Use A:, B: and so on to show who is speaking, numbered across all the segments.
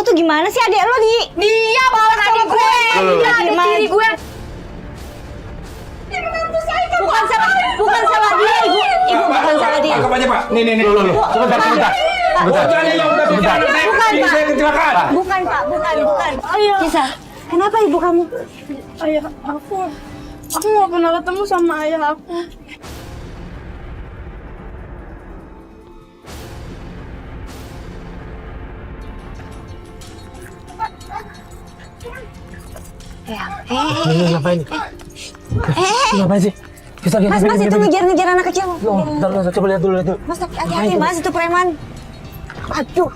A: tuh gimana sih adek lo dia bawa adik gue. Dia adik tiri gue. Bukan salah dia, Ibu. Ibu bukan salah dia.
B: Tangkap aja, Pak. Nih.
C: Sebentar.
A: Bukan, Pak. Bukan. Cesa, kenapa ibu kamu?
D: Ayah aku nggak pernah ketemu sama ayah aku.
C: Ngapain? Ngapain sih?
A: Mas itu ngejar anak kecil.
C: Coba lihat dulu.
A: Mas hati-hati Mas, itu preman. Aduh.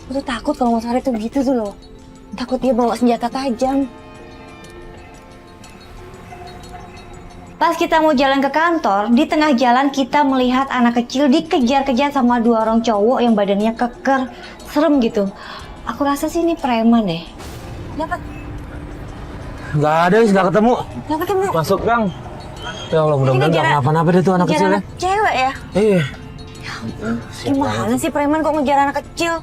A: Aku tuh takut kalau Mas Ari tuh gitu tuh loh. Takut dia bawa senjata tajam. Pas kita mau jalan ke kantor, di tengah jalan kita melihat anak kecil dikejar-kejar sama 2 orang cowok yang badannya keker, serem gitu. Aku rasa sih ini preman deh. Dapat?
C: Nggak ada, nggak ketemu.
A: Nggak ketemu.
C: Masuk Gang. Ya Allah, mudah-mudahan nggak kenapa-napa deh tuh anak kecil ya.
A: Cewek ya?
C: Iya.
A: Gimana sih preman kok ngejar anak kecil?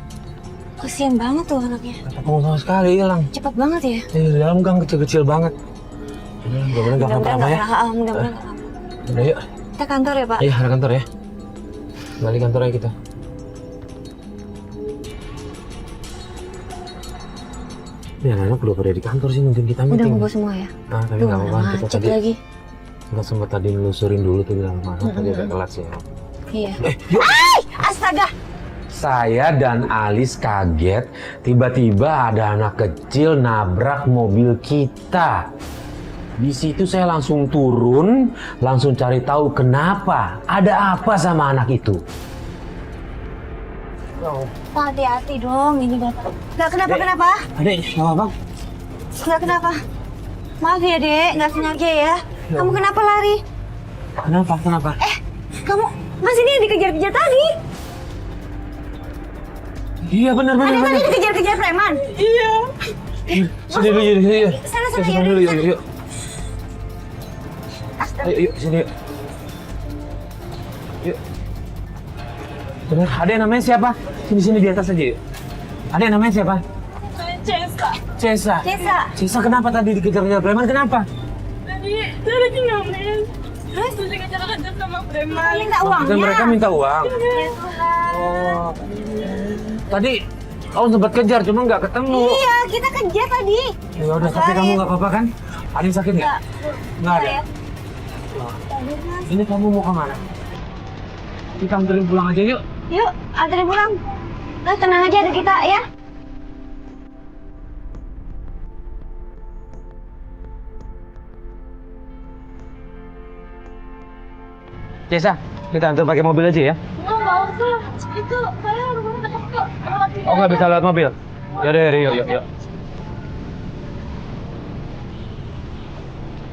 A: Kasian banget tuh anaknya.
C: Ketemu sama sekali hilang.
A: Cepat banget ya?
C: Di dalam gang kecil-kecil banget. Mudah-mudahan nggak kenapa-napa ya.
A: Mudah-mudahan nggak.
C: Udah yuk.
A: Kita kantor ya Pak?
C: Iya, ada kantor ya. Balik kantor aja kita. Ini anak-anak udah pada di kantor sih, mungkin kita
A: Udah
C: meeting.
A: ngumpul semua ya?
C: Nah, tapi nggak apa-apa. Kita
A: Cek
C: tadi
A: lagi.
C: nggak sempat tadi nelusurin dulu tuh bilang mana. Tadi agak telat sih.
A: Iya.
C: Yuk.
A: Astaga!
C: Saya dan Alis kaget, tiba-tiba ada anak kecil nabrak mobil kita. Di situ saya langsung turun, langsung cari tahu kenapa, ada apa sama anak itu.
A: Pak hati-hati dong, ini Bapak. Nggak kenapa-kenapa?
C: Adek, nggak apa-apa?
A: Nggak kenapa. Maaf ya Dek, nggak sengaja ya. Kamu kenapa lari?
C: Kenapa?
A: Kamu, Mas ini yang dikejar-kejar tadi.
C: Iya benar.
A: Ada tadi dikejar-kejar preman.
D: Iya.
C: Sini dulu, yuk.
A: Sana
C: Sini
A: ya.
C: dulu, yuk. Ayo, sini yuk. Yuk. Bener, adek namanya siapa? Sini di atas aja yuk. Adek namanya siapa?
D: Cesa.
C: Cesa kenapa tadi dikejar-kejar preman, kenapa?
D: Tadi lagi ngamen. Terus dikejar-kejar sama preman.
A: Minta uangnya.
C: Dan mereka minta uang. Oh. Tadi kamu sempat kejar, cuma nggak ketemu.
A: Iya, kita kejar tadi.
C: Ya udah, tapi kamu nggak apa-apa kan? Ada yang sakit nggak? Nggak ada. Ini kamu mau kemana? Kita anterin pulang aja yuk.
A: Yuk, anterin pulang. Nah, tenang aja ada kita ya.
C: Cesa, kita antar pakai mobil aja ya.
D: Nggak usah. Itu saya rumahnya dekat kok.
C: Oh nggak bisa lewat mobil? Yaudah, yuk.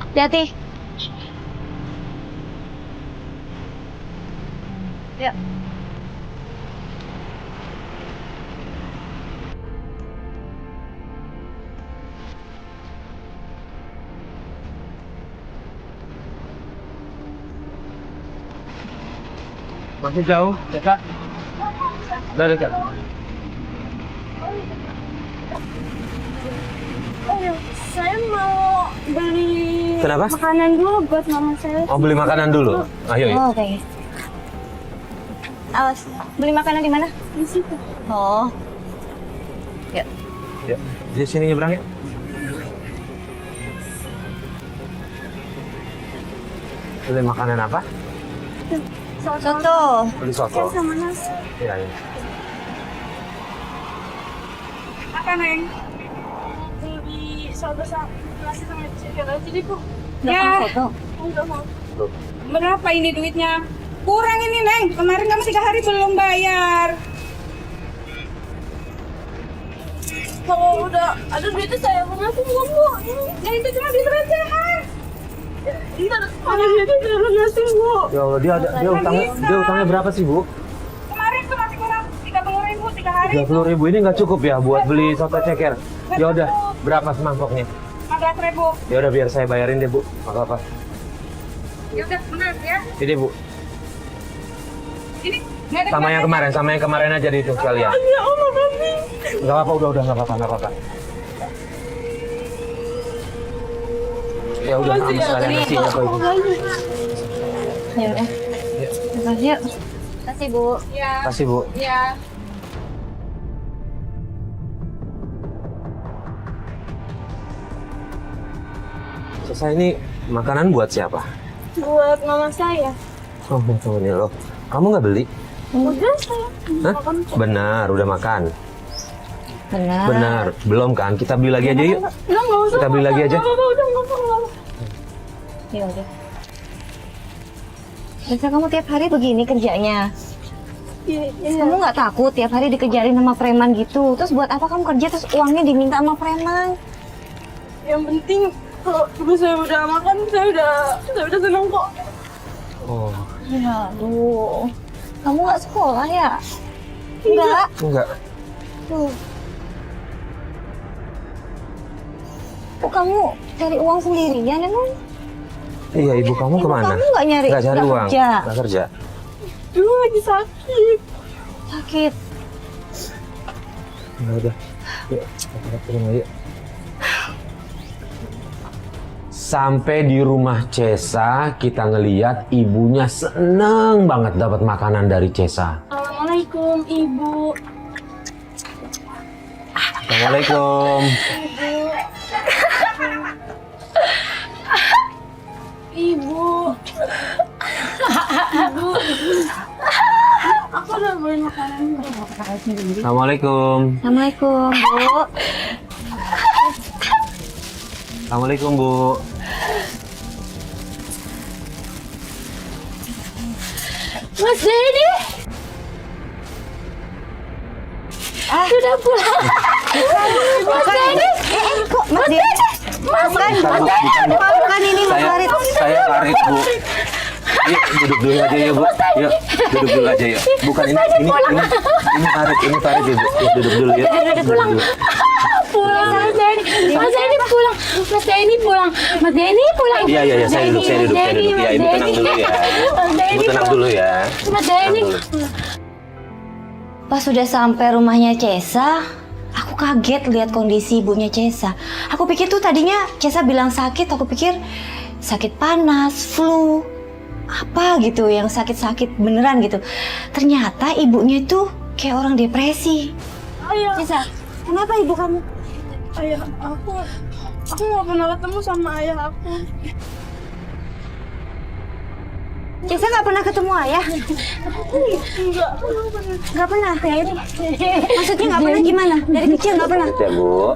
A: Hati-hati. Yuk.
C: Masih jauh, dekat? Udah dekat.
D: Saya mau beli
C: Kenapa?
D: makanan dulu buat mama saya.
C: Oh beli makanan dulu? Ayo yuk.
A: Oh, oke. Awas, beli makanan di mana?
D: Di situ.
A: Oh. Yuk.
C: Yuk, di sini nyebrang ya. Beli makanan apa?
A: Soto.
C: Beli soto.
D: Sama nasi.
C: Iya.
D: Apa Neng? Beli soto sama nasi sama chicken aja deh Bu.
A: Soto.
D: Enggak mau. Berapa ini duitnya? Kurang ini Neng. Kemarin kamu 3 hari belum bayar. Kalau udah ada duitnya saya mau ngasih Bu. Yang itu cuma duit recehan. Entar ada duitnya saya mau ngasih Bu.
C: Ya Allah, dia utangnya berapa sih Bu?
D: Kemarin tuh masih kurang 30.000 3 hari.
C: 30.000 ini nggak cukup ya buat beli soto ceker. Ya udah, berapa semangkoknya?
D: 15.000.
C: Ya udah biar saya bayarin deh Bu. Nggak apa-apa.
D: Ya udah benar ya.
C: Ini Bu.
D: Ini
C: Sama yang kemarin aja di itu sekalian.
D: Ya Allah, makasih.
C: Gak apa-apa, udah nggak apa-apa. Ya udah, sama sekalian nasi ya kalau itu.
A: Ya udah. Makasih. Makasih, Bu.
D: Ya.
C: Kasih Bu.
D: Ya.
C: Selesai ini makanan buat siapa?
D: Buat mama saya.
C: Oh, ini loh. Kamu nggak beli?
D: Udah saya.
C: Hah? Benar, udah makan.
A: Benar.
C: Benar, belum kan? Kita beli lagi aja yuk.
D: Udah nggak usah.
C: Kita beli lagi aja.
D: Nggak apa-apa, udah nggak apa-apa.
A: Ya udah. Biasa kamu tiap hari begini kerjanya.
D: Iya.
A: Kamu nggak takut tiap hari dikejarin sama preman gitu? Terus buat apa kamu kerja terus uangnya diminta sama preman?
D: Yang penting kalau ibu saya udah makan, saya udah senang kok.
C: Oh,
A: Ya, aduh. Kamu nggak sekolah ya? Enggak.
C: enggak.
A: Tuh. Kok kamu cari uang sendirian emang?
C: Iya, ibu kamu kemana?
A: Kamu nggak nyari?
C: Nggak cari
A: nggak
C: uang.
A: Kerja.
C: Nggak kerja.
D: Dulu lagi sakit.
A: Sakit.
C: Udah. Yuk, kita ke rumah yuk. Sampai di rumah Cesa, kita ngeliat ibunya seneng banget dapat makanan dari Cesa.
D: Assalamualaikum, Ibu.
C: Assalamualaikum.
D: Ibu. Aku udah beli makanan.
C: Assalamualaikum.
A: Assalamualaikum, Bu.
C: Assalamualaikum, Bu.
D: Mas Dedi. Sudah pulang. Mas Dedi.
A: Kok Mas Dedi? Bukan ini Mas Farid.
C: Saya Farid, Bu. Yuk, duduk dulu aja ya, Bu. Yuk, duduk dulu aja ya. Bukan ini Farid, Ibu. Yuk, duduk dulu ya.
D: Pulang. Pulang, Mas Dedi. Mas Dedi pulang. Mas Dedi pulang. Mas Dedi pulang.
C: Iya, saya duduk. Ya, Ibu tenang dulu ya. Ibu tenang dulu ya.
D: Mas Dedi.
A: Pas sudah sampai rumahnya Cesa, aku kaget lihat kondisi ibunya Cesa. Aku pikir tuh tadinya Cesa bilang sakit, aku pikir sakit panas, flu, apa gitu yang sakit-sakit beneran gitu. Ternyata ibunya itu kayak orang depresi.
D: Ayah,
A: Cesa, kenapa ibu kamu?
D: ayah aku nggak pernah ketemu sama ayah aku.
A: Cesa nggak pernah ketemu ayah?
D: Enggak.
A: Nggak pernah? Maksudnya nggak pernah gimana? Dari kecil nggak pernah?
C: Ya, Bu.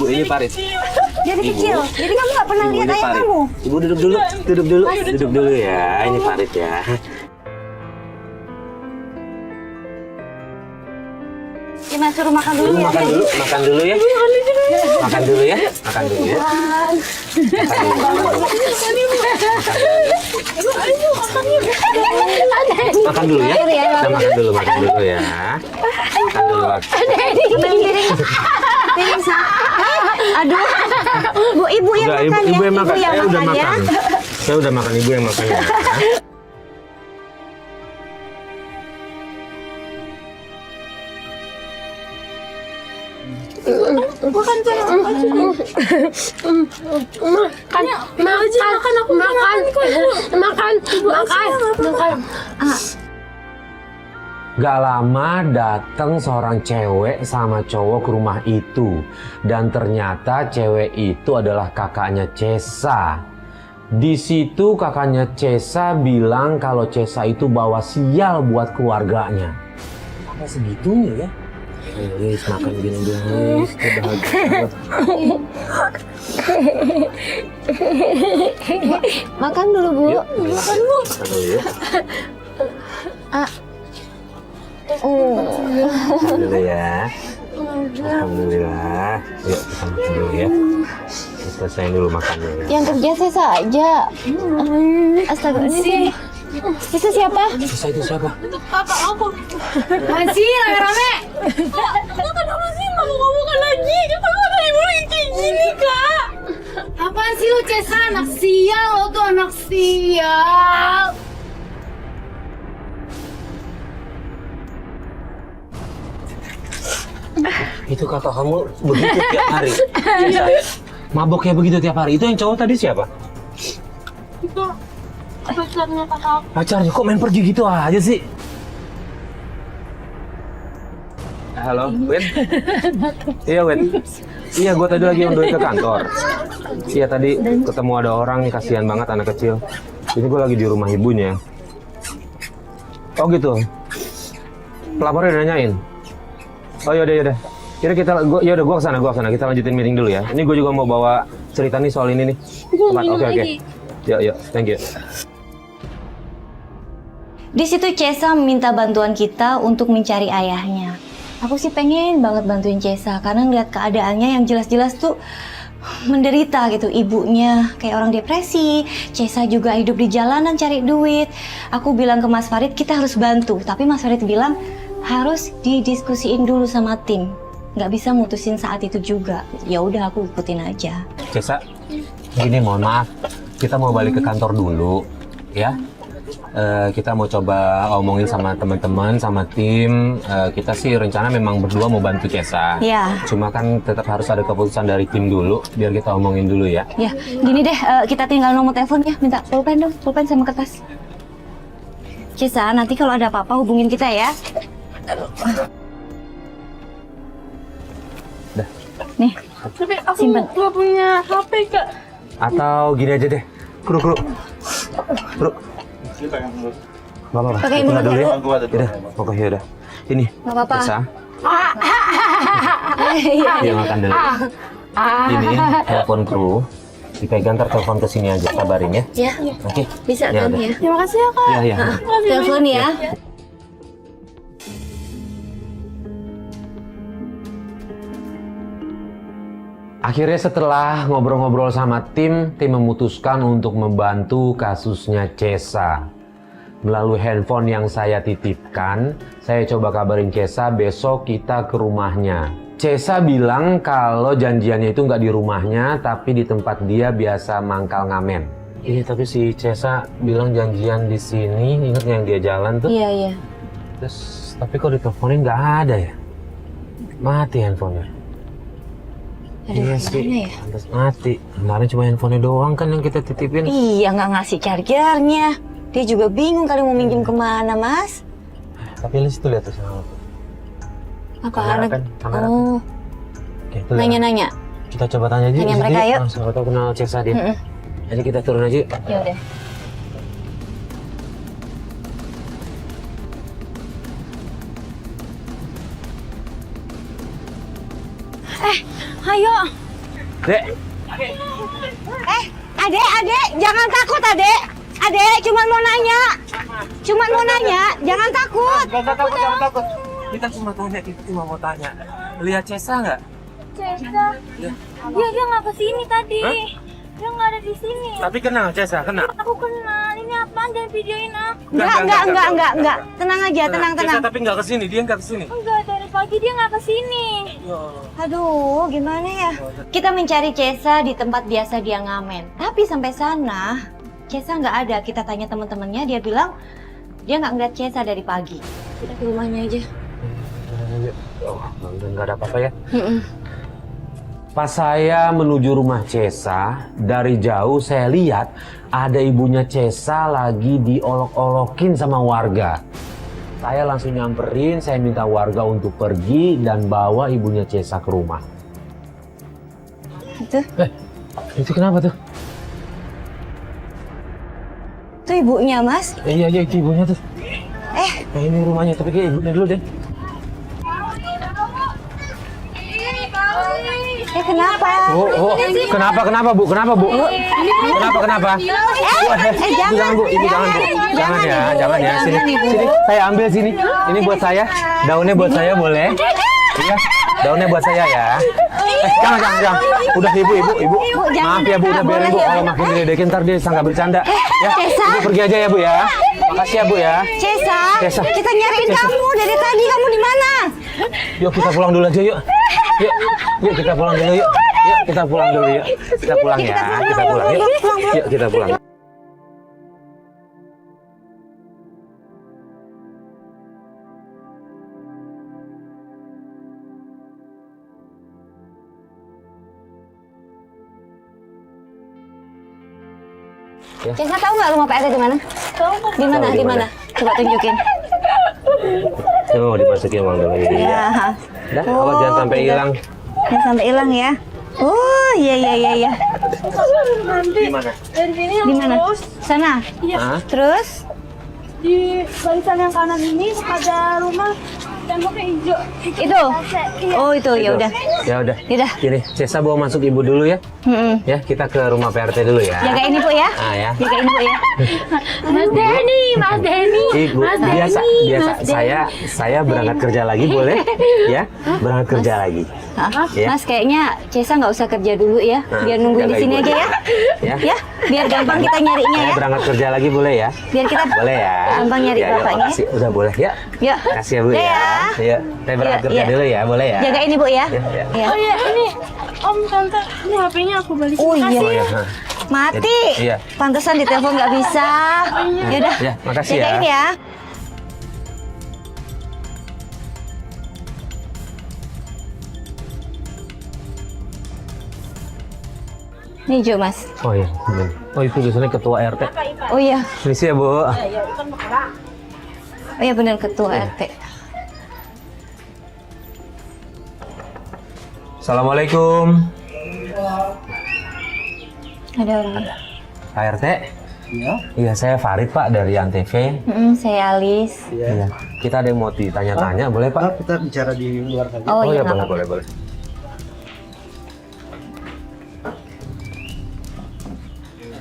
C: Bu, ini Farid.
A: Dari kecil? Jadi kamu nggak pernah lihat
C: ini
A: ayah
C: Farid.
A: kamu?
C: Ibu duduk dulu ya. Ini Farid ya.
A: Gimana suruh makan dulu
C: Ibu
A: ya?
C: makan dulu ya. Makan dulu ya. Makan dulu ya. Makan dulu ya. Kita makan dulu ya. Makan dulu.
A: Piring Sa. Aduh. Bu, ibu yang
C: Udah,
A: makan ya.
C: ibu yang makan.
A: Ibu yang
C: Saya udah
A: makan ya.
C: makan. Saya udah makan, ibu yang makan ya.
D: Bukan saya makan.
C: Gak lama datang seorang cewek sama cowok ke rumah itu. Dan ternyata cewek itu adalah kakaknya Cesa. Di situ kakaknya Cesa bilang kalau Cesa itu bawa sial buat keluarganya. Sampai segitunya ya? Ayo, makan gini dulu.
A: Makan dulu, Bu.
C: Makan dulu ya. Makan dulu ya. Alhamdulillah. Yuk kita makan dulu ya. Kita selesaiin dulu makannya ya.
A: Yang kerja Cesa aja. Astaga, ini itu siapa?
C: Cesa itu siapa?
D: Kakak aku.
B: Masih rame-rame.
D: Kenapa sih mau ngomong lagi? Kenapa ada ibu yang kayak gini, Kak?
B: Apaan sih lu Cesa? Anak sial lo tuh anak sial.
C: Itu kakak kamu begitu tiap hari. Cesa, mabok kayak begitu tiap hari. Itu yang cowok tadi siapa?
D: Itu pacarnya kakak.
C: Pacarnya kok main pergi gitu aja sih? Halo, Win? Iya, Win. Iya, gue tadi lagi on the way ke kantor. Iya, tadi ketemu ada orang nih, kasihan banget anak kecil. Ini gue lagi di rumah ibunya. Oh gitu. Pelapornya udah nanyain. Oh yaudah. Yaudah gue kesana. Kita lanjutin meeting dulu ya. Ini gue juga mau bawa cerita nih soal ini nih. Oke. Yuk, thank you.
A: Di situ Cesa meminta bantuan kita untuk mencari ayahnya. Aku sih pengen banget bantuin Cesa karena ngeliat keadaannya yang jelas-jelas tuh menderita gitu. Ibunya kayak orang depresi, Cesa juga hidup di jalanan cari duit. Aku bilang ke Mas Farid kita harus bantu, tapi Mas Farid bilang harus didiskusiin dulu sama tim. Nggak bisa mutusin saat itu juga. Ya udah aku ikutin aja.
C: Cesa, gini mohon maaf. Kita mau balik ke kantor dulu, ya. Kita mau coba omongin sama teman-teman, sama tim. Kita sih rencana memang berdua mau bantu Cesa.
A: Ya.
C: Cuma kan tetap harus ada keputusan dari tim dulu, biar kita omongin dulu ya.
A: Ya, gini deh, kita tinggal nomor teleponnya. Minta pulpen dong, pulpen sama kertas. Cesa, nanti kalau ada apa-apa hubungin kita ya.
C: Dah.
A: Nih,
D: Tapi aku
A: simpen.
D: nggak punya HP kak.
C: Atau gini aja deh, Kru. Gak apa-apa,
A: Pakai
C: tunda
A: mulut
C: dulu ya.
A: ya,
C: Yaudah, pokoknya yaudah. Ini,
A: Nggak apa-apa.
C: Cesa. Iya, makan dulu. Ini telepon kru. Dipegang ntar telepon ke sini aja, kabarin ya.
A: Ya,
C: Oke.
A: bisa
C: Ya
A: kan
C: udah.
A: ya.
D: Terima kasih ya kak.
C: Iya.
A: Telepon ya.
C: Akhirnya setelah ngobrol-ngobrol sama tim memutuskan untuk membantu kasusnya Cesa. Melalui handphone yang saya titipkan, saya coba kabarin Cesa besok kita ke rumahnya. Cesa bilang kalau janjiannya itu nggak di rumahnya, tapi di tempat dia biasa mangkal ngamen. Iya, tapi si Cesa bilang janjian di sini, ingat yang dia jalan tuh?
A: Iya.
C: Terus, tapi kok diteleponin nggak ada ya? Mati handphonenya.
A: Aduh,
C: Iya
A: gimana
C: sih,
A: ya?
C: pantas mati. Kemarin cuma handphonenya doang kan yang kita titipin.
A: Iya, nggak ngasih chargernya. Dia juga bingung kali mau minjem kemana, Mas.
C: Tapi lihat tuh, lihat tuh sama aku.
A: Apa
C: Kamera
A: anak?
C: kan, kamera.
A: Oh,
C: Oke, tuh lihat.
A: nanya-nanya.
C: Kita coba tanya aja.
A: Tanya
C: di
A: mereka,
C: situ.
A: yuk.
C: Siapa tahu kenal Cesa dia. Jadi kita turun aja.
A: Ya udah.
B: Ayo.
C: Dek,
A: Adek, jangan takut, Adek. Adek, cuma mau nanya. Jangan takut.
C: jangan takut. Kita cuma mau tanya. Lihat Cesa nggak?
B: Cesa. Dia nggak kesini tadi.
C: Hah?
B: Dia nggak ada di sini.
C: Tapi kenal Cesa, kenal.
B: Aku kenal. Ini apaan? Jangan videoin aku.
A: Enggak. Tenang aja, tenang.
C: Cesa tapi nggak kesini, dia nggak kesini.
B: Enggak, dari pagi dia nggak kesini.
A: Aduh, gimana ya? Kita mencari Cesa di tempat biasa dia ngamen. Tapi sampai sana, Cesa nggak ada. Kita tanya teman-temannya, dia bilang dia nggak ngeliat Cesa dari pagi. Kita ke rumahnya aja.
C: Oh, nggak ada apa-apa ya. Pas saya menuju rumah Cesa, dari jauh saya lihat ada ibunya Cesa lagi diolok-olokin sama warga. Saya langsung nyamperin, saya minta warga untuk pergi dan bawa ibunya Cesa ke rumah.
A: Itu,
C: Itu kenapa tuh?
A: itu ibunya, Mas.
C: Iya, itu ibunya tuh. Ini rumahnya, tapi kayak ibunya dulu deh.
A: Kenapa?
C: Kenapa, Bu? Kenapa?
A: Jangan,
C: Bu. Jangan ya. Sini, saya ambil sini. Ini buat saya. Daunnya buat saya boleh? Iya, daunnya buat saya ya. Jangan. Udah ibu. Maaf ya Bu, udah biarin Bu. Kalau makin diledekin ntar dia sangka bercanda. Ya, Ibu pergi aja ya Bu ya. Makasih ya Bu ya.
A: Cesa, kita nyariin kamu dari tadi. Kamu di mana?
C: Yuk kita pulang dulu aja yuk. Yuk kita pulang dulu yuk. Kita pulang dulu yuk. Kita pulang ya. Kita pulang yuk. Yuk kita pulang. Ya.
A: Cesa tahu nggak rumah Pak RT di mana? Di mana?
C: Tahu,
A: Di mana? Coba tunjukin.
C: Tuh, dimasukin uang dulu ini.
A: Ya.
C: Dah, awas jangan sampai
A: tidak.
C: hilang.
A: Jangan sampai hilang ya. Oh, iya.
D: Nanti
C: Gimana?
D: dari sini
A: Di mana?
D: lurus
A: Sana.
C: Hah?
A: Terus?
D: di barisan yang kanan ini ada rumah temboknya hijau.
A: Itu.
D: Iya.
A: Oh, itu ya udah.
C: Ya udah.
A: Yaudah.
C: Gini, Cesa bawa masuk ibu dulu ya. Ya, kita ke rumah PRT dulu ya.
A: Jaga ini Bu ya.
C: Ah ya.
A: Jaga ini Bu ya.
D: Mas Denny,
C: Ibu, biasa saya berangkat kerja lagi boleh? Ya, berangkat kerja lagi.
A: Hah?
C: Ya.
A: Mas kayaknya Cesa nggak usah kerja dulu ya.
C: Nah,
A: Biar nungguin di
C: jaga
A: sini
C: ibu
A: aja ya.
C: Ya.
A: Ya, biar gampang kita nyarinya
C: Saya
A: ya.
C: berangkat kerja lagi boleh ya?
A: Biar kita
C: Boleh ya.
A: gampang nyari
C: Ya,
A: bapaknya.
C: makasih. Udah boleh ya.
A: Yuk.
C: Kasih ya Bu
A: Ya,
C: ya.
A: ya.
C: Yuk, saya berangkat
A: Ya,
C: kerja
A: ya.
C: dulu ya, boleh ya?
A: Jaga ini Bu ya.
C: Ya.
A: Ya.
D: Oh iya, ini Om Tante, ini HP-nya aku balikin.
A: Oh iya.
C: Oh ya. Nah.
A: Mati.
C: Iya.
A: Pantesan di telepon nggak bisa. Yaudah.
C: Ya, makasih ya.
A: Jagain ya. Nih Jo Mas.
C: Oh iya. Oh itu biasanya ketua RT.
A: Oh iya.
C: Permisi ya Bu.
A: Oh iya benar ketua RT.
C: Assalamualaikum.
A: Ada orang.
C: Pak RT? Iya, saya Farid Pak dari Antv.
A: Saya Alis.
C: Iya. Kita ada yang mau ditanya-tanya, boleh Pak?
E: Kita bicara di luar saja.
A: Oh, iya
C: boleh,
A: nggak apa-apa.
C: boleh.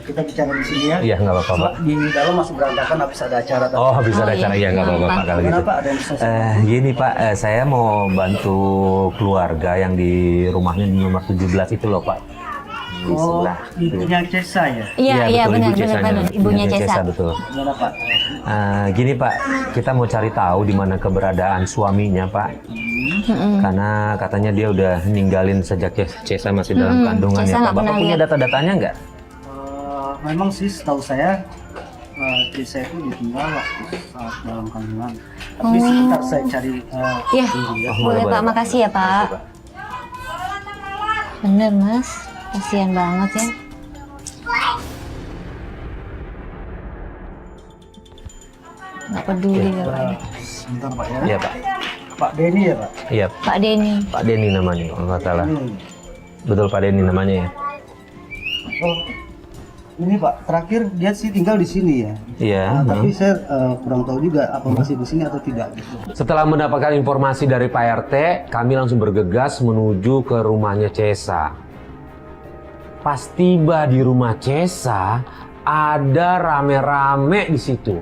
E: Kita bicara di sini ya.
C: Iya, nggak apa-apa Pak.
E: Di dalam masih berantakan habis ada acara.
C: Oh, bisa ada
A: Oh,
C: acara,
A: iya.
C: ya nggak apa-apa Pak kalau gitu.
E: Kenapa ada yang bisa saya-
C: Gini Pak, saya mau bantu keluarga yang di rumahnya di nomor 17 itu loh Pak. Di
E: Oh,
C: sebelah.
E: ibunya Cesa ya.
A: Iya
C: betul,
A: benar
C: Ibu Cesanya.
A: ibunya Cesa.
C: Betul.
E: Gimana Pak?
C: Gini Pak, kita mau cari tahu di mana keberadaan suaminya Pak. Karena katanya dia udah ninggalin sejak Cesa masih dalam kandungan
A: Cesa
C: ya
A: nggak
C: Pak. Bapak
A: pernah
C: punya
A: lihat.
C: data-datanya nggak?
E: Memang sih setahu saya Cesa itu ditinggal waktu saat dalam kandungan. Tapi sebentar saya cari
A: Iya.
E: dulu ya.
A: Boleh
C: boleh,
A: Pak, makasih ya Pak. Bener Mas, kasihan banget ya. Nggak peduli ya Pak.
E: Sebentar Pak ya.
C: Iya Pak.
E: Pak Denny ya Pak.
C: Iya,
A: Pak Denny.
C: Pak Denny namanya kalau nggak salah.
E: Hmm.
C: Betul Pak Denny namanya ya.
E: Oh, ini Pak, terakhir dia sih tinggal di sini ya.
C: Iya.
E: Tapi saya kurang tahu juga apa masih di sini atau tidak gitu.
C: Setelah mendapatkan informasi dari Pak RT, kami langsung bergegas menuju ke rumahnya Cesa. Pas tiba di rumah Cesa, ada rame-rame di situ.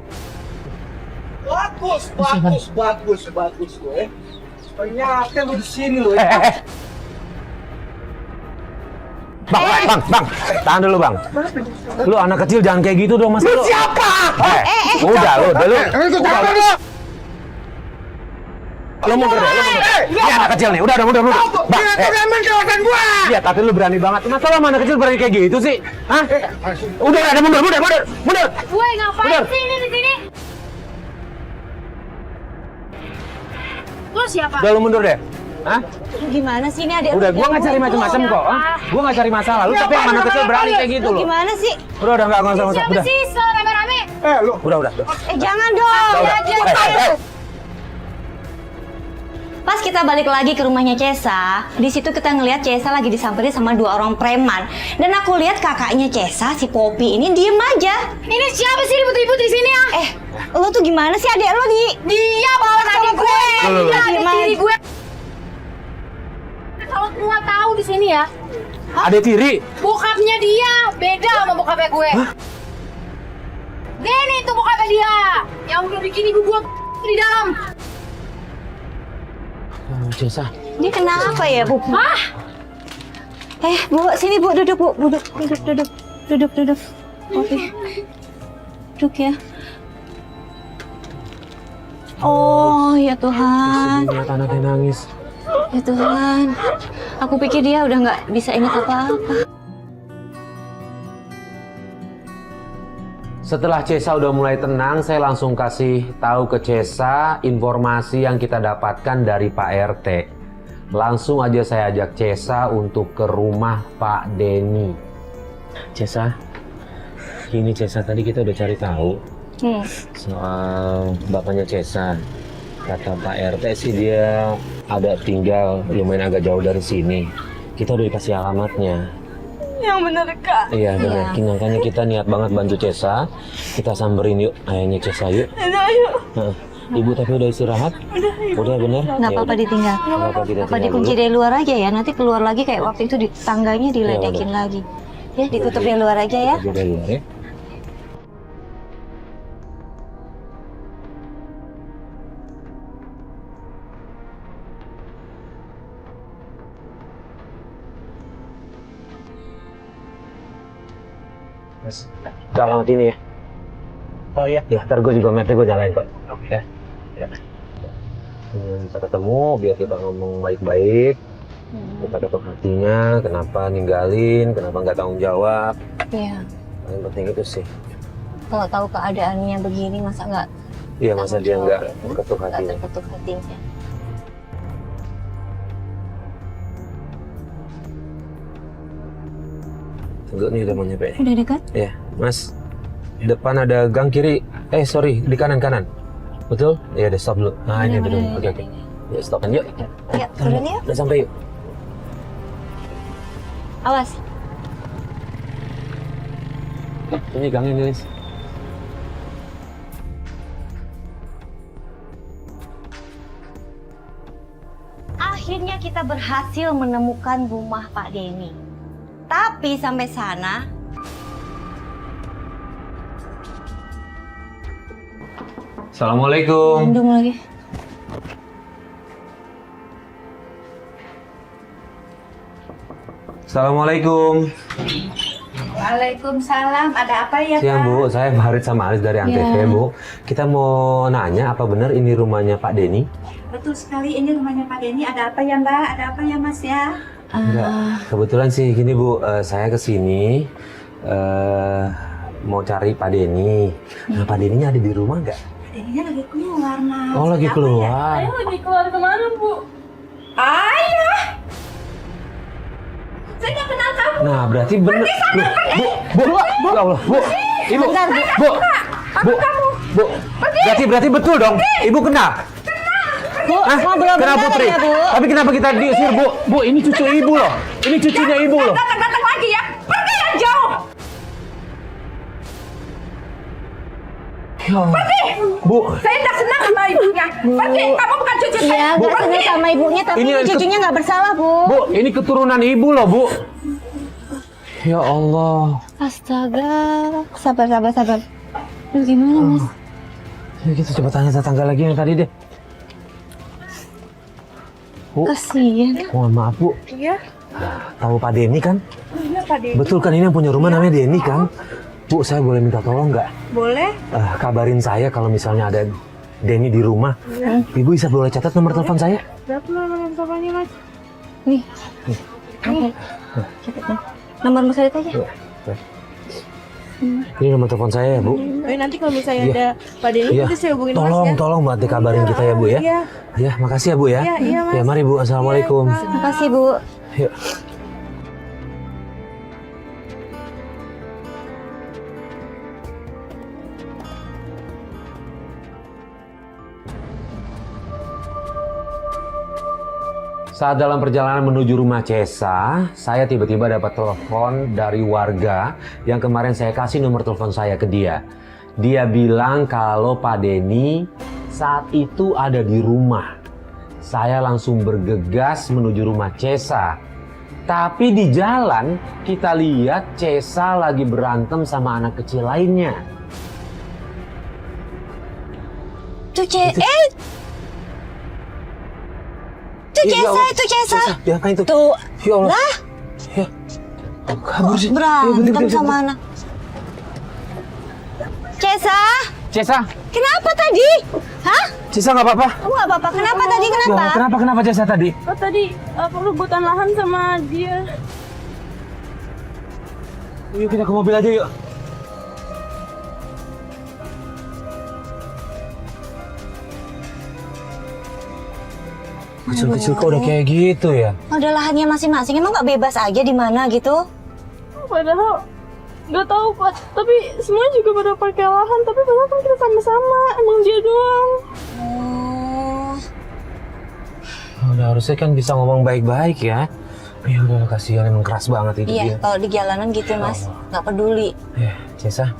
E: Bagus gue. Ternyata lu di sini loh.
C: Bang, tahan dulu bang. Lu anak kecil jangan kayak gitu dong mas. Lu siapa? Udah lu. Lu mundur deh, lu mundur. Lu anak kecil nih, udah mundur. Bang, kawasan gua. Iya, tapi lu berani banget. Masa lu sama anak kecil berani kayak gitu sih? Hah? Udah, mundur.
B: Gue ngapain
C: Bener.
B: sih ini di sini? Lu siapa?
C: Udah lu mundur deh. Hah?
A: Gimana sih ini adek?
C: Udah, gua nggak cari macam-macam kok. Hah? Gua nggak cari masalah. Lu tapi yang anak kecil berani kayak gitu loh.
A: Gimana sih?
C: Udah nggak usah.
B: Siapa
C: Udah.
B: sih rame-rame?
C: Udah.
A: Jangan dong.
C: Udah.
A: Pas kita balik lagi ke rumahnya Cesa, di situ kita ngelihat Cesa lagi disamperin sama 2 orang preman. Dan aku lihat kakaknya Cesa, si Poppy ini diem aja.
B: Ini siapa sih ribut-ribut di sini ya?
A: Lo tuh gimana sih adek lo
B: Dia bawa adik gue.
C: Loh.
B: Dia adik
A: Gimana?
B: tiri gue. Kalau semua tahu di sini ya,
C: Ada tiri.
B: bokapnya dia beda sama bokapnya gue. Denny itu bokapnya dia, yang udah bikin ibu gue di dalam.
C: Cesa.
A: Dia kenapa ya, Bu?
B: Hah?
A: Bu, sini Bu, duduk Bu, duduk. Oke. Duduk ya. Oh, ya Tuhan.
C: Sedih lihat anaknya nangis.
A: Ya Tuhan. Aku pikir dia udah nggak bisa ingat apa-apa.
C: Setelah Cesa udah mulai tenang, saya langsung kasih tahu ke Cesa informasi yang kita dapatkan dari Pak RT. Langsung aja saya ajak Cesa untuk ke rumah Pak Denny. Cesa, Ini Cesa tadi kita udah cari tahu soal bapaknya Cesa. Kata Pak RT sih dia ada tinggal lumayan agak jauh dari sini. Kita udah dikasih alamatnya.
D: Yang bener Kak.
C: Iya benar. Makanya kita niat banget bantu Cesa. Kita samperin yuk ayahnya Cesa yuk.
D: Ayo.
C: Nah, Ibu tapi udah istirahat? Udah bener?
A: Nggak apa-apa ditinggal.
C: Nggak apa-apa kita
A: Apa
C: tinggal
A: dikunci
C: dulu.
A: dari luar aja ya? Nanti keluar lagi kayak waktu itu di tangganya diledekin lagi. Ya ditutup dari luar aja ya.
C: Kita dari luar ya. Kita alamat ini ya.
E: Oh iya.
C: Ya, ntar gue juga mapnya gue nyalain kok. Ya. Ya. Kita ketemu, biar kita ngomong baik-baik. Kita ketuk hatinya, kenapa ninggalin, kenapa nggak tanggung jawab.
A: Iya.
C: Yang penting itu sih.
A: Kalau tahu keadaannya begini masa nggak
C: Iya, masa dia nggak ketuk
A: nggak
C: hatinya.
A: terketuk hatinya.
C: Tunggu nih udah mau nyampe.
A: Udah dekat?
C: Iya, Mas. Depan ada gang kiri. Sorry, di kanan. Betul? Iya, udah stop dulu. Nah, ini betul. Oke. Ya, stop. Yuk.
A: Ya, turun yuk.
C: Udah sampai yuk.
A: Awas.
C: Ini gangnya nih, Lis.
A: Akhirnya kita berhasil menemukan rumah Pak Denny. Tapi sampai sana
C: Assalamualaikum.
A: mendung lagi.
C: Assalamualaikum.
B: Waalaikumsalam. Ada apa ya,
C: Siang,
B: Pak?
C: Bu. Saya Farid sama Alis dari Antv, Bu. Kita mau nanya apa benar ini rumahnya Pak Denny?
B: Betul sekali, ini rumahnya Pak Denny. Ada apa ya, Mbak? Ada apa ya, Mas ya?
C: Enggak. Kebetulan sih gini, Bu. Saya kesini mau cari Pak Denny. Nah, Pak Denny-nya ada di rumah nggak?
B: Pak Denny-nya lagi keluar, Mas.
C: Oh, lagi
B: Ada apa
C: keluar.
D: Ayo lagi keluar kemana Bu?
B: Ayah! Saya nggak kenal kamu.
C: Nah, berarti benar. Bu, ya Allah, Bu. Ibu, Bu. Bu. Berarti betul dong. Ibu kenal.
A: Bu, ngobrol
C: Kenal
A: bentar
C: Putri.
A: ya, Bu.
C: Tapi kenapa kita diusir, Bu? Bu, ini cucu Ibu loh. Ini cucunya Ibu loh.
B: Datang lagi ya. Pergi yang jauh.
C: Ya Allah. Bu,
B: Saya nggak senang sama ibunya. Pergi, kamu bukan cucu saya.
A: Iya, nggak senang sama ibunya, tapi
C: Ini
A: ini cucunya nggak bersalah, Bu.
C: Bu, ini keturunan Ibu loh, Bu. Ya Allah.
A: Astaga, sabar. Aduh, gimana, Mas?
C: Ya, kita coba tanya tetangga lagi yang tadi deh. Bu,
A: Kasian.
C: mohon maaf, Bu.
B: Iya.
C: Tahu Pak Denny kan?
B: Iya, Pak Denny.
C: Betul kan ini yang punya rumah namanya Denny kan? Bu, saya boleh minta tolong nggak?
B: Boleh?
C: Kabarin saya kalau misalnya ada Denny di rumah. Ibu bisa boleh catat nomor telepon saya?
B: Berapa nomor teleponnya, Mas?
A: Nih. Nih. Nomor Mas Adit aja.
C: Ini nomor telepon saya ya, Bu.
D: Nanti kalau misalnya
C: Iya.
D: ada Pak Denny
C: Iya.
D: nanti saya hubungin Mas ya.
C: Tolong bantu kabarin kita ya, Bu ya.
D: Iya.
C: Ya, makasih ya, Bu ya.
D: Iya, Mas.
C: Ya, mari Bu. Assalamualaikum.
A: Terima kasih, Bu.
C: Yuk. Saat dalam perjalanan menuju rumah Cesa, saya tiba-tiba dapat telepon dari warga yang kemarin saya kasih nomor telepon saya ke dia. Dia bilang kalau Pak Denny saat itu ada di rumah. Saya langsung bergegas menuju rumah Cesa. Tapi di jalan kita lihat Cesa lagi berantem sama anak kecil lainnya.
A: Itu Cesa.
C: Ya, apa itu?
A: Tuh.
C: Ya Allah.
A: Lah,
C: Ya. Kabur sih.
A: berantem sama anak. Cesa,
C: Cesa,
A: kenapa tadi? Hah?
C: Cesa nggak apa-apa?
A: Kamu nggak apa-apa. Kenapa tadi? Kenapa?
C: Ya, kenapa Cesa tadi?
D: Oh tadi perebutan lahan sama dia.
C: Yuk kita ke mobil aja yuk. Kecil-kecil kok udah kayak gitu ya?
A: Ada lahannya masing-masing. Emang nggak bebas aja di mana gitu?
D: Padahal Gak tahu Pak, tapi semuanya juga pada pakai lahan, tapi padahal kan kita sama-sama, emang dia doang.
C: Udah harusnya kan bisa ngomong baik-baik ya. Ya udah kasihan, emang keras banget itu
A: Iya,
C: dia.
A: kalau di jalanan gitu Mas, nggak peduli.
C: Ya, Cesa,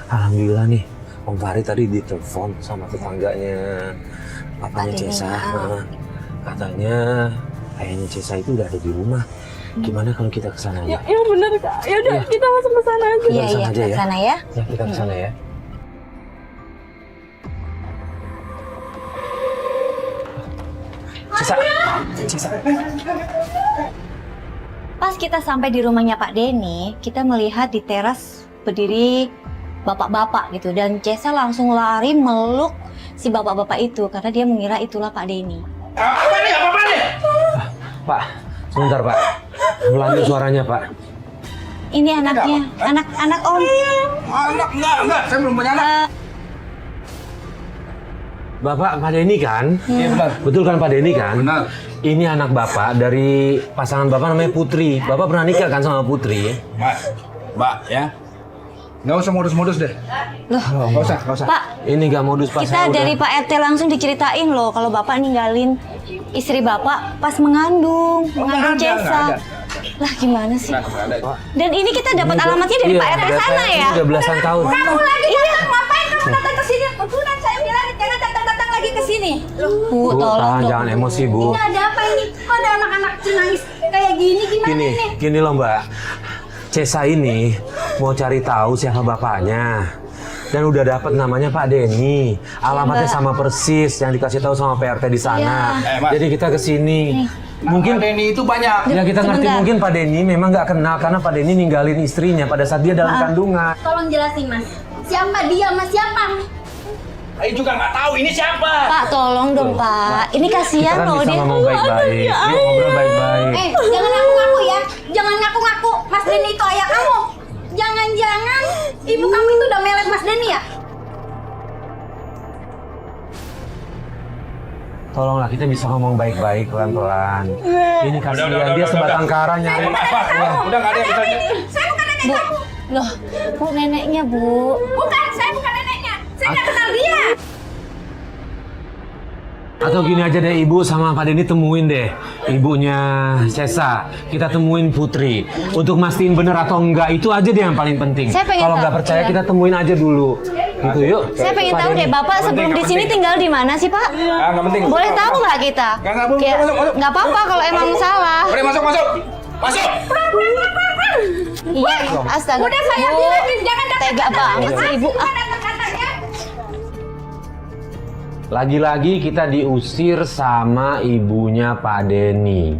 C: alhamdulillah nih, Om Fahri tadi ditelepon sama tetangganya papanya
A: Denny.
C: Cesa. Katanya kayaknya Cesa itu udah ada di rumah. Gimana kalau kita kesana
D: Ya,
C: aja?
D: ya bener Kak, yaudah
C: Iya.
D: kita langsung ke sana aja.
C: Kita
A: Iya,
C: kesana
A: iya,
C: aja
A: ke
C: ya.
A: sana ya.
C: Ya kita kesana ya. Cesa, Cesa.
A: Pas kita sampai di rumahnya Pak Denny, kita melihat di teras berdiri bapak-bapak gitu. Dan Cesa langsung lari meluk si bapak-bapak itu karena dia mengira itulah Pak Denny.
C: Pak, sebentar Pak. Ulangi suaranya Pak.
A: Ini anaknya, anak Om.
F: Anak enggak, saya belum punya anak.
C: Bapak Pak Denny kan?
F: Iya benar.
C: Betul kan Pak Denny kan?
F: Benar.
C: Ini anak Bapak dari pasangan Bapak namanya Putri. Bapak pernah nikah kan sama Putri?
F: Mbak ya. Nggak usah modus-modus deh.
A: Loh,
F: Nggak usah.
A: Pak,
C: Ini gak modus Pak.
A: kita
C: saya udah-
A: dari Pak RT langsung diceritain loh kalau Bapak ninggalin istri Bapak pas mengandung
F: nggak ada,
A: Cesa.
F: nggak ada.
A: Lah gimana sih?
F: Nggak ada.
A: Dan ini kita dapat
C: Ini
A: alamatnya dari
C: iya,
A: Pak RT
C: udah
A: sana
C: saya-
A: ya.
C: ini udah belasan tahun.
A: Kamu lagi ngapain kamu datang ke sini? Udah saya bilang jangan datang lagi ke sini. Bu,
C: Bu,
A: tolong
C: tahan,
A: dong.
C: jangan emosi Bu.
A: Ini ada apa ini? Kok ada anak-anak nangis kayak gini? Gimana ini?
C: Gini loh Mbak. Cesa ini mau cari tahu siapa bapaknya. Dan udah dapat namanya Pak Denny. Alamatnya
A: Mbak.
C: sama persis yang dikasih tahu sama PRT di sana.
F: Iya. Mas.
C: Jadi kita kesini.
F: Mungkin Denny itu banyak.
C: Ya kita ngerti
A: Sebentar.
C: mungkin Pak Denny memang nggak kenal karena Pak Denny ninggalin istrinya pada saat dia dalam kandungan.
B: Tolong jelasin Mas. Siapa dia Mas? Siapa?
F: Saya juga nggak tahu ini siapa.
A: Pak, tolong dong Pak. Ini
C: Kita
A: kasihan
C: kan
A: loh
C: bisa
A: dia.
C: ngomong baik-baik. Yuk ngobrol baik-baik.
B: Jangan ngaku-ngaku ya. Jangan ngaku-ngaku Mas Denny itu ayah kamu. Jangan-jangan ibu kamu itu udah melet Mas Denny ya?
C: Tolonglah kita bisa ngomong baik-baik pelan-pelan. Ini kasihan dia sebatang kara nyari.
F: Udah nggak ada yang bisa.
B: Saya bukan nenek
A: Bu,
B: kamu.
A: loh, Bu neneknya Bu.
B: Bukan, saya bukan neneknya. Saya nggak kenal dia.
C: Atau gini aja deh Ibu sama Pak Denny temuin deh ibunya Cesa. Kita temuin Putri untuk mastiin bener atau enggak, itu aja deh yang paling penting.
A: Saya pengen
C: Kalau
A: tahu,
C: nggak percaya
A: iya.
C: kita temuin aja dulu. Gitu yuk.
A: Saya pengen
C: Pak
A: tahu
C: Denny.
A: deh Bapak sebelum di sini tinggal di mana sih Pak?
F: Ah, nggak penting.
A: Boleh tahu nggak kita?
F: Nggak, Bu.
A: Kayak-
F: Masuk.
A: Nggak apa-apa kalau emang salah.
F: Mari masuk. Masuk.
A: Iya, astaga.
B: Udah saya
A: Bu,
B: bilang jangan datang.
A: tega banget sih Ibu.
B: Kata-katanya.
C: Lagi-lagi kita diusir sama ibunya Pak Denny.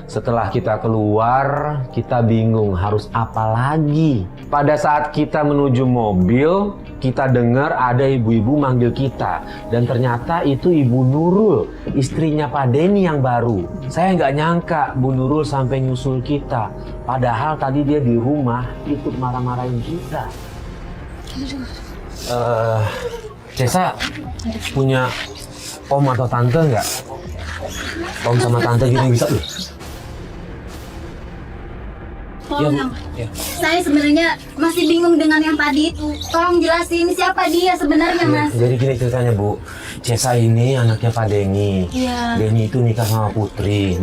C: Setelah kita keluar, kita bingung harus apa lagi. Pada saat kita menuju mobil, kita dengar ada ibu-ibu manggil kita. Dan ternyata itu Ibu Nurul, istrinya Pak Denny yang baru. Saya nggak nyangka Bu Nurul sampai nyusul kita. Padahal tadi dia di rumah ikut marah-marahin kita. Cesa punya om atau tante nggak? Om sama tante gini bisa tuh.
B: Tolong,
C: Ya.
B: saya sebenarnya masih bingung dengan yang tadi itu. Tolong jelasin siapa dia sebenarnya Mas.
C: Jadi gini ceritanya Bu, Cesa ini anaknya Pak Denny.
A: Iya.
C: Denny itu nikah sama Putri,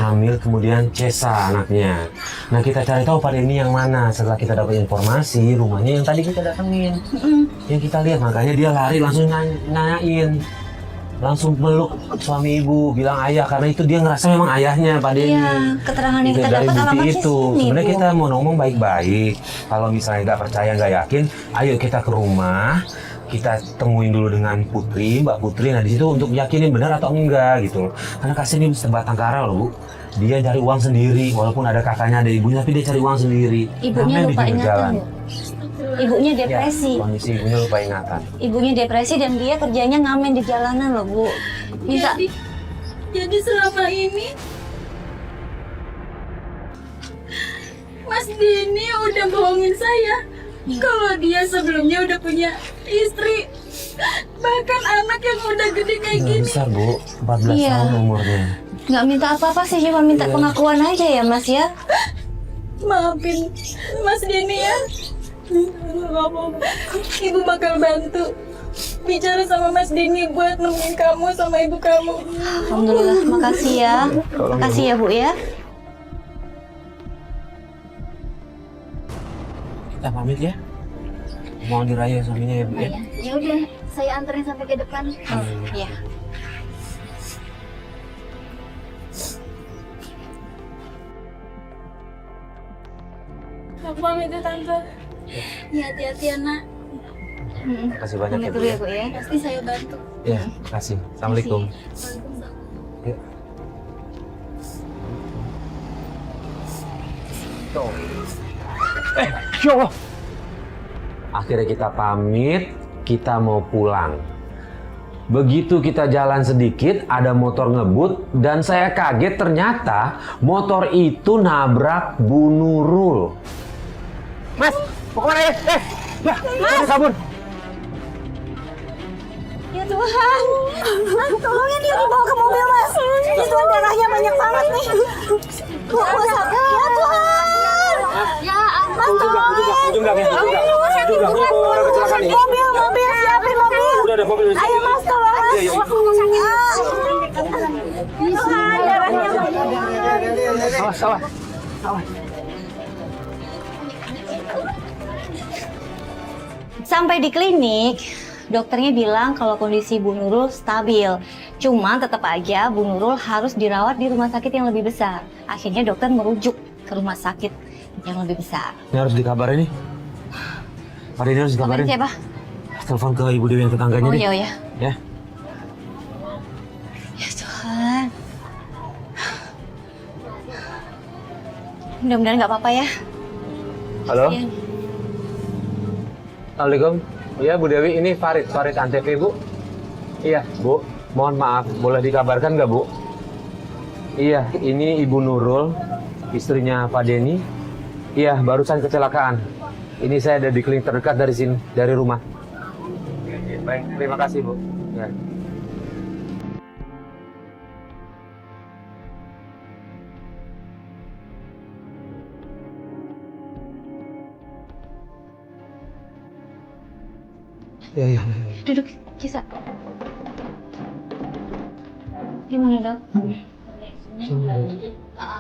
C: hamil kemudian Cesa anaknya. Nah kita cari tahu Pak Denny yang mana. Setelah kita dapat informasi rumahnya yang tadi kita datengin, yang kita lihat, makanya dia lari langsung nanyain. Langsung peluk suami ibu, bilang ayah, karena itu dia ngerasa memang ayahnya Pak Denny.
A: Iya, keterangan yang
C: Gitu,
A: kita
C: dari
A: dapat
C: bukti
A: alamatnya
C: itu.
A: sini,
C: Sebenarnya
A: Bu.
C: kita mau ngomong baik-baik. Kalau misalnya nggak percaya, nggak yakin, ayo kita ke rumah, kita temuin dulu dengan Putri, Mbak Putri. Nah di situ untuk yakinin benar atau enggak gitu. Karena kasih ini sebatang kara loh Bu. Dia cari uang sendiri, walaupun ada kakaknya, ada ibunya, tapi dia cari uang sendiri.
A: Ibunya
C: Namanya di
A: lupa
C: pinggir
A: ingatan,
C: jalan.
A: Bu. Ibunya
C: Ya,
A: depresi.
C: kondisi ibunya lupa ingatan.
A: Ibunya depresi dan dia kerjanya ngamen di jalanan loh, Bu. Minta
B: Jadi selama ini Mas Denny udah bohongin saya kalau dia sebelumnya udah punya istri, bahkan anak yang udah gede kayak
C: Udah
B: gini.
C: besar Bu, 14
A: Iya.
C: tahun umurnya.
A: nggak minta apa-apa sih, cuma minta pengakuan aja ya Mas ya.
B: Maafin Mas Denny ya. Ibu bakal bantu bicara sama Mas Dini buat nemuin kamu sama ibu kamu.
A: Alhamdulillah, makasih ya. Makasih ya Bu ya.
C: Kita pamit ya. Mohon diraya suaminya ya Bu ya.
A: Ya udah, saya anterin sampai ke depan. Iya.
B: Aku pamit ya Tante. Ya hati-hati ya nak.
C: Terima kasih banyak
A: Pamit
C: ya Bu
A: dulu
C: ya.
A: ya Bu ya.
B: Pasti saya bantu.
C: Ya, terima kasih. Assalamualaikum. Ya. Ya Allah. Akhirnya kita pamit, kita mau pulang. Begitu kita jalan sedikit, ada motor ngebut dan saya kaget ternyata motor itu nabrak Bu Nurul. Mas, mau kemana ya? Ya, Mas, kabur.
A: Ya Tuhan, tolongin dia dibawa ke mobil Mas. Ini Tuhan darahnya banyak banget nih. Ya Tuhan. Ya Mas, tolongin. Mobil, siapin mobil.
C: Udah ada mobil.
A: Ayo Mas, tolong Mas. Tuhan, darahnya banyak.
C: Salah.
A: Sampai di klinik, dokternya bilang kalau kondisi Bu Nurul stabil. Cuma tetap aja Bu Nurul harus dirawat di rumah sakit yang lebih besar. Akhirnya dokter merujuk ke rumah sakit yang lebih besar.
C: Ini harus dikabarin nih. Pak Denny harus dikabarin.
A: Siapa?
C: Telepon ke Ibu Dewi yang tetangganya
A: Oh
C: nih.
A: iya, iya.
C: Ya.
A: Ya Tuhan. Mudah-mudahan nggak apa-apa ya.
C: Halo.
A: Ya.
C: Assalamualaikum. Iya Bu Dewi, ini Farid Antv Bu. Iya Bu, mohon maaf, boleh dikabarkan nggak Bu? Iya, ini Ibu Nurul, istrinya Pak Denny. Iya, barusan kecelakaan. Ini saya ada di klinik terdekat dari sini, dari rumah. Baik, terima kasih Bu. Ya. Ya.
A: Duduk, Cisa. Gimana dok?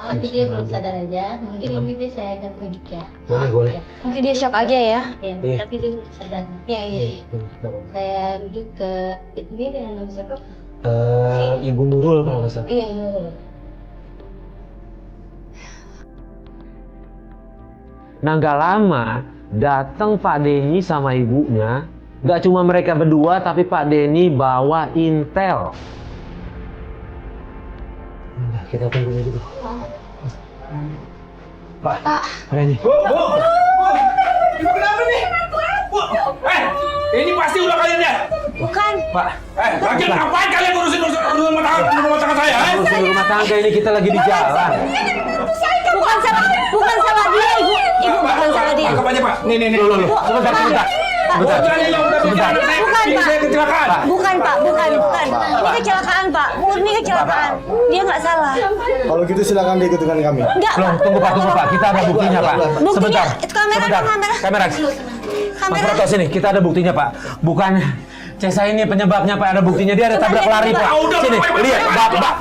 G: Nanti dia belum sadar aja, mungkin ini saya akan pergi ya.
C: Boleh.
A: Mungkin dia shock aja ya.
G: Ya,
C: Iya.
G: tapi dia belum sadar.
A: Iya.
G: Saya rujuk ke ini dengan nama siapa?
C: Ibu Nurul kalau nggak salah.
A: Iya.
C: Nah nggak lama datang Pak Denny sama ibunya. Nggak cuma mereka berdua, tapi Pak Denny bawa intel. Nah, kita tunggu dulu. Pak Denny.
F: Bu! Ibu kenapa nih? Bu! Ini pasti ulah kalian ya?
A: Bukan.
C: Pak,
F: Lagi ngapain kalian ngurusin rumah tangga saya?
C: urusan rumah tangga ini kita lagi di jalan.
A: Bukan salah dia, Ibu. Ibu bukan salah dia.
F: Tangkap aja Pak. Nih.
C: Loh. Sebentar.
F: Jangan yang udah bikin anak saya
A: Bukan,
F: ini
A: Pak.
F: saya kecelakaan.
A: Bukan Pak, bukan. Ini kecelakaan Pak. Murni kecelakaan. Dia nggak salah.
H: Kalau gitu silakan diikut dengan kami.
A: Nggak.
C: Loh, tunggu Pak. Kita ada buktinya Pak.
A: Buktinya,
C: Sebentar.
A: itu kamera.
C: Kamera. Mas Proto sini, kita ada buktinya Pak. Bukan Cesa ini penyebabnya Pak, ada buktinya. Dia ada tabrak lari Pak. Sini, lihat Pak.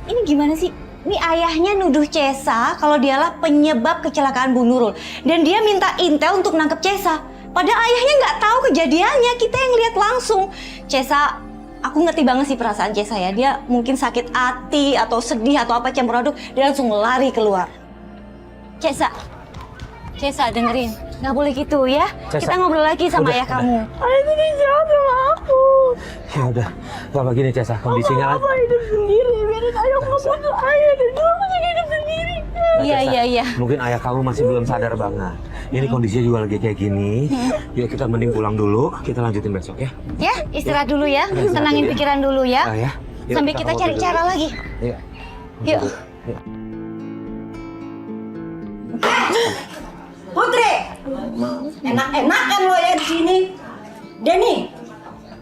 A: Ini gimana sih? Ini ayahnya nuduh Cesa kalau dialah penyebab kecelakaan Bu Nurul. Dan dia minta intel untuk nangkep Cesa. Padahal ayahnya nggak tahu kejadiannya, kita yang lihat langsung. Cesa, aku ngerti banget sih perasaan Cesa ya. Dia mungkin sakit hati atau sedih atau apa campur aduk. Dia langsung lari keluar. Cesa dengerin. Nggak boleh gitu ya.
C: Cesa,
A: Kita ngobrol lagi sama ayah kamu.
D: Ayah jadi jahat sama aku.
C: Ya udah, Bapak gini Cesa, kondisinya
D: Apa hidup sendiri? Biarin ayah ngomong ke ayah dan dulu aku jadi hidup sendiri.
A: Iya.
C: Mungkin ayah kamu masih belum sadar banget. Ini kondisinya juga lagi kayak gini. Yuk kita mending pulang dulu, kita lanjutin besok ya.
A: Ya, istirahat dulu ya. Tenangin pikiran dulu ya.
C: Ya. Yuk,
A: Sampai kita cari
C: ngobrol
A: cara
C: dulu.
A: lagi.
C: Iya.
A: Yuk.
I: Putri, enak-enakan lo ya di sini. Denny,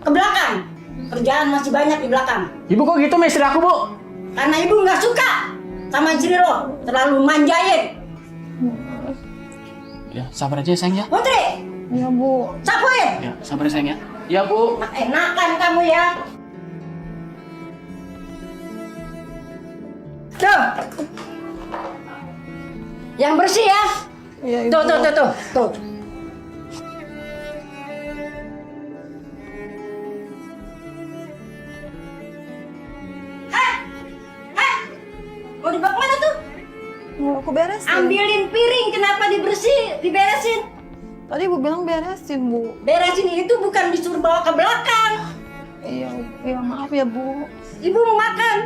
I: ke belakang. Kerjaan masih banyak di belakang.
E: Ibu kok gitu sama istri aku, Bu?
I: Karena ibu nggak suka sama istri lo, terlalu manjain.
F: Ya, sabar aja ya sayang ya.
I: Putri,
A: Ya Bu.
I: sapuin.
F: Ya, sabar ya sayang ya. Ya Bu.
I: Enakan kamu ya. Tuh. Yang bersih ya. Tuh. Mau dibawa kemana tuh?
D: Mau aku beresin.
I: Ambilin piring, kenapa diberesin?
D: Tadi ibu bilang beresin, Bu.
I: Beresin itu bukan disuruh bawa ke belakang.
D: Iya maaf ya, Bu.
I: Ibu mau makan.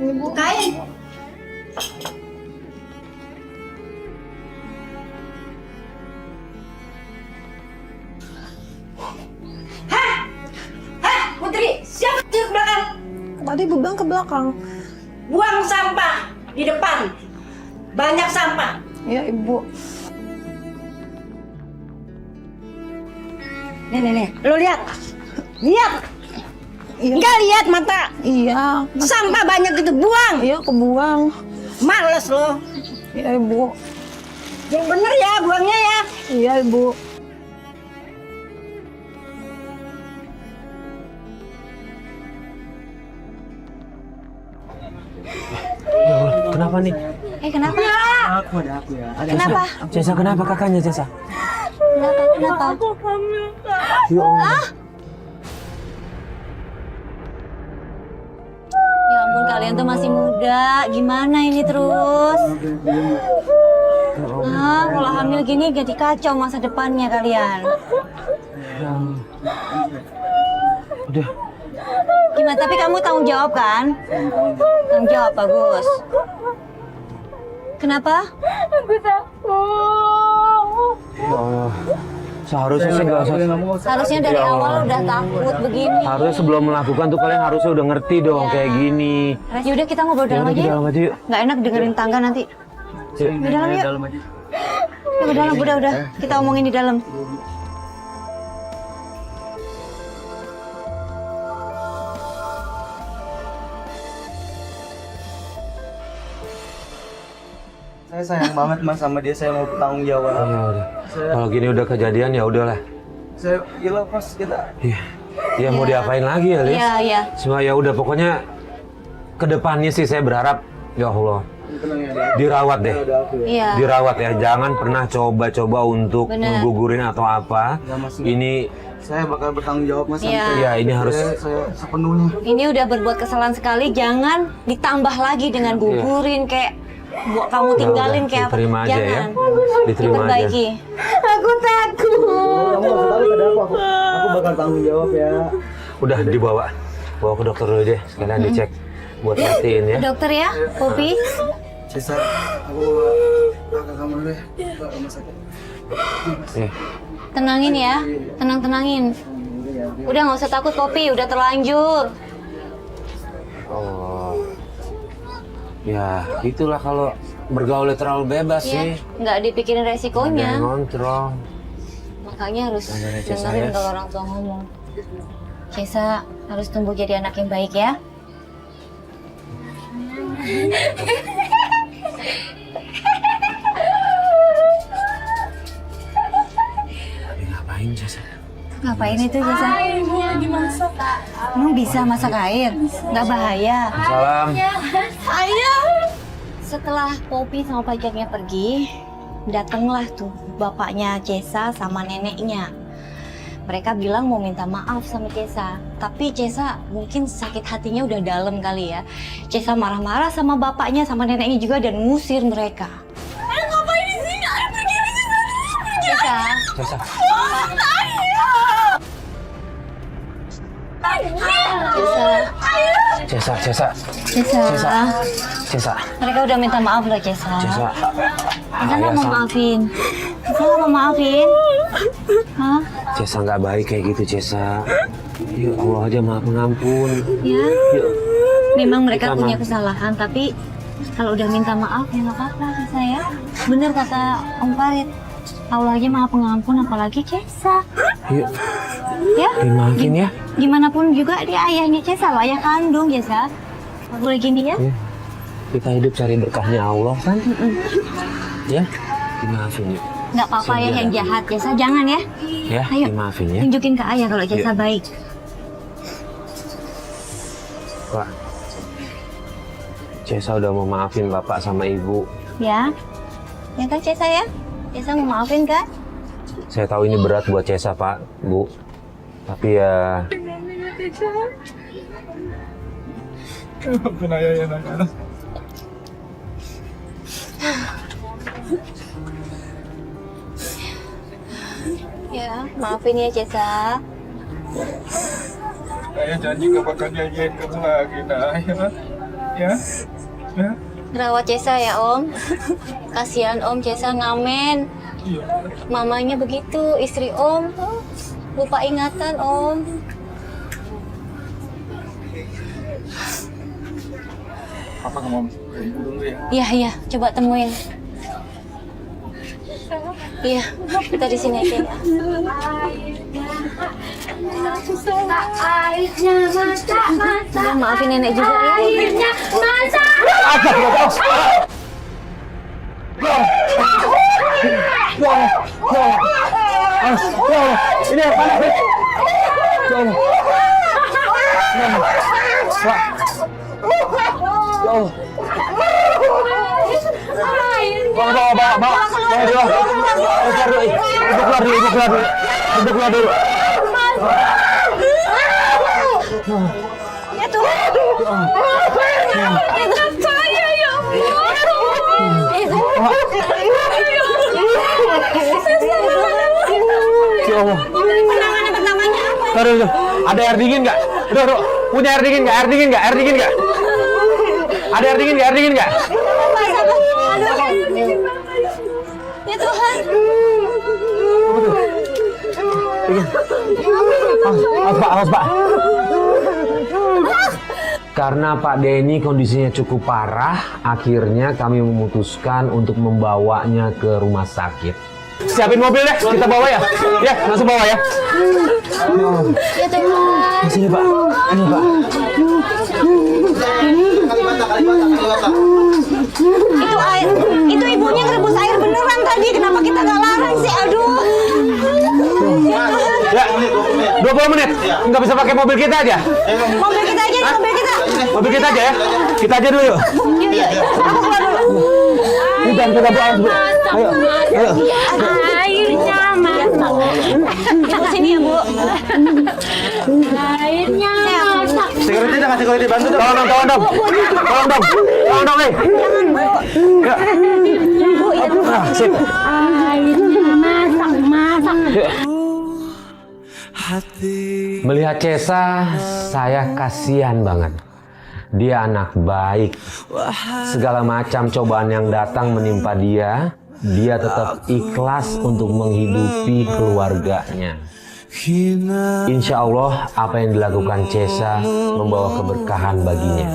D: Ini Bu.
I: Bukain. Hah, Putri, siapa di belakang?
D: Tadi ibu bilang ke belakang.
I: Buang sampah di depan. Banyak sampah.
D: Iya, Ibu.
I: Nih. Lo lihat. Lihat.
D: Iya.
I: Enggak lihat mata.
D: Iya.
I: Sampah banyak gitu, buang.
D: Iya, kebuang.
I: Males lo.
D: Iya, Ibu.
I: Yang bener ya, buangnya ya.
D: Iya, Ibu.
C: Ya Allah, kenapa nih?
A: Kenapa?
E: Aku ada ya.
A: Kenapa?
C: Cesa, kenapa kakaknya Cesa?
A: Kenapa?
C: Ya Allah.
A: Ya ampun, kalian tuh masih muda. Gimana ini terus? Kalau hamil gini jadi kacau masa depannya kalian.
C: Udah.
A: Gimana? Tapi kamu tanggung jawab kan? Tanggung jawab, bagus. Kenapa?
C: Ya Allah. Seharusnya sih nggak usah.
A: Harusnya dari awal udah takut begini.
C: Harusnya sebelum melakukan tuh kalian harusnya udah ngerti dong kayak gini.
A: Yaudah kita ngobrol dalam
C: Yaudah,
A: aja
C: di
A: yuk.
C: dalam aja yuk.
A: Nggak enak dengerin tangga nanti. Di dalam yuk. Yuk ke dalam, udah. Kita omongin di dalam.
E: Saya sayang banget Mas sama dia, saya mau bertanggung jawab.
C: Ya udah. Kalau gini udah kejadian ya udahlah.
E: Saya gila Mas kita.
C: Iya. Ya mau diapain lagi ya, Lis?
A: Iya.
C: Semua ya udah pokoknya kedepannya sih saya berharap ya Allah dirawat deh.
A: Iya.
C: Dirawat ya, jangan pernah coba-coba untuk
A: Bener.
C: ngegugurin atau apa.
E: Ya, Mas.
C: Ini
E: Saya bakal bertanggung jawab Mas.
A: Iya.
C: ya ini harus
E: Saya sepenuhnya.
A: Ini udah berbuat kesalahan sekali, jangan ditambah lagi dengan gugurin kayak buat kamu tinggalin kayak apa.
C: diterima aja ya.
A: Jangan.
C: Diterima aja.
A: Diperbaiki. Aku takut.
E: Kamu nggak usah tahu pada aku bakal tanggung jawab ya.
C: Udah dibawa. Bawa ke dokter dulu deh, sekalian dicek buat pastiin ya.
A: Dokter ya, Popi.
E: Cesa, aku ke kamar dulu ya. Ke rumah sakit.
C: Nih.
A: Tenangin ya, tenangin. Udah nggak usah takut Popi, udah terlanjur.
C: Oh. Ya, itulah kalau bergaul terlalu bebas
A: Ya,
C: sih.
A: nggak dipikirin
C: Ada
A: resikonya.
C: yang ngontrol.
A: Makanya harus
C: Dengerin Cesa
A: dengerin
C: ya.
A: kalau orang tua ngomong. Cesa harus tumbuh jadi anak yang baik ya.
C: Tapi ngapain Cesa?
A: Ngapain itu Cesa? Emang bisa masak air? Nggak bahaya.
C: Salam.
A: Setelah Popi sama pacarnya pergi, datanglah tuh bapaknya Cesa sama neneknya. Mereka bilang mau minta maaf sama Cesa, tapi Cesa mungkin sakit hatinya udah dalam kali ya. Cesa marah-marah sama bapaknya sama neneknya juga dan ngusir mereka.
B: Ngapain di sini? Ayo pergi aja sana.
A: Cesa,
C: Cesa. Cesa. Cesa. Cesa.
A: Mereka udah minta maaf loh Cesa.
C: Cesa.
A: Cesa nggak mau maafin. Cesa nggak mau maafin. Hah?
C: Cesa nggak baik kayak gitu Cesa. Ya Allah aja maha pengampun.
A: Ya.
C: Ya.
A: Memang mereka
C: Kita
A: punya
C: maaf.
A: kesalahan, tapi kalau udah minta maaf ya nggak apa-apa Cesa ya. Bener kata Om Farid. Allah aja maha pengampun, apalagi Cesa.
C: Yuk,
A: Ya.
C: dimaafin ya.
A: Gimana pun juga dia ayahnya Cesa, lo ayah kandung Cesa. Boleh gini ya?
C: Ya. Kita hidup cari berkahnya Allah kan? Ya, dimaafin ya.
A: Nggak apa-apa ya yang jahat, Cesa jangan ya.
C: Ya,
A: Ayo,
C: dimaafin ya.
A: tunjukin ke ayah kalau Cesa
C: Iya.
A: baik.
C: Pak, Cesa udah mau maafin bapak sama ibu.
A: Ya, ya kan Cesa ya? Cesa mau maafin kan?
C: Saya tahu ini berat buat Cesa, Pak, Bu. Tapi ya,
F: Maafin ayah ya nak.
A: Ya, maafin ya Cesa.
F: Ayah janji gak bakal nyanyiin kamu lagi nak ya. Ya.
A: Rawat Cesa ya Om. Kasihan Om, Cesa ngamen.
F: Iya.
A: Mamanya begitu, istri Om. Lupa ingatan Om.
F: Papa nggak mau ke ibu dulu ya.
A: Iya, iya, coba temuin. Iya, kita di sini aja ya. Udah, maafin nenek juga ya.
C: ini apa? Ya Allah. Ibu keluar dulu.
A: Ya Tuhan. Ingat saya ya
C: Ya Allah.
A: Penanganan pertamanya apa?
C: Aduh. Ada air dingin nggak? Aduh. Punya air dingin nggak? Air dingin nggak? Ada air dingin nggak?
A: Ya Tuhan.
C: Awas Pak. Karena Pak Denny kondisinya cukup parah, akhirnya kami memutuskan untuk membawanya ke rumah sakit. Siapin mobil deh, kita bawa ya. Ya, langsung bawa ya.
A: Ya Tuhan.
C: Sini Pak. Ini Pak.
A: Itu air, itu ibunya ngerebus air beneran tadi. Kenapa kita nggak larang sih? Aduh.
C: Ya, 20 menit. Nggak bisa pakai mobil kita aja.
A: Mobil kita aja, mobil kita.
C: Mobil kita aja ya. Kita aja dulu yuk.
A: Yuk. Aku keluar dulu.
C: Ini jangan kita bawa dulu. Ayo.
B: Airnya masak.
A: Ibu sini ya Bu.
B: Airnya masak.
H: Security jangan security bantu dong.
C: Tolong dong. Ya.
A: Bu, itu.
C: Sip.
B: Airnya masak.
C: Melihat Cesa, saya kasihan banget. Dia anak baik. Segala macam cobaan yang datang menimpa dia tetap ikhlas untuk menghidupi keluarganya. Insya Allah apa yang dilakukan Cesa membawa keberkahan baginya.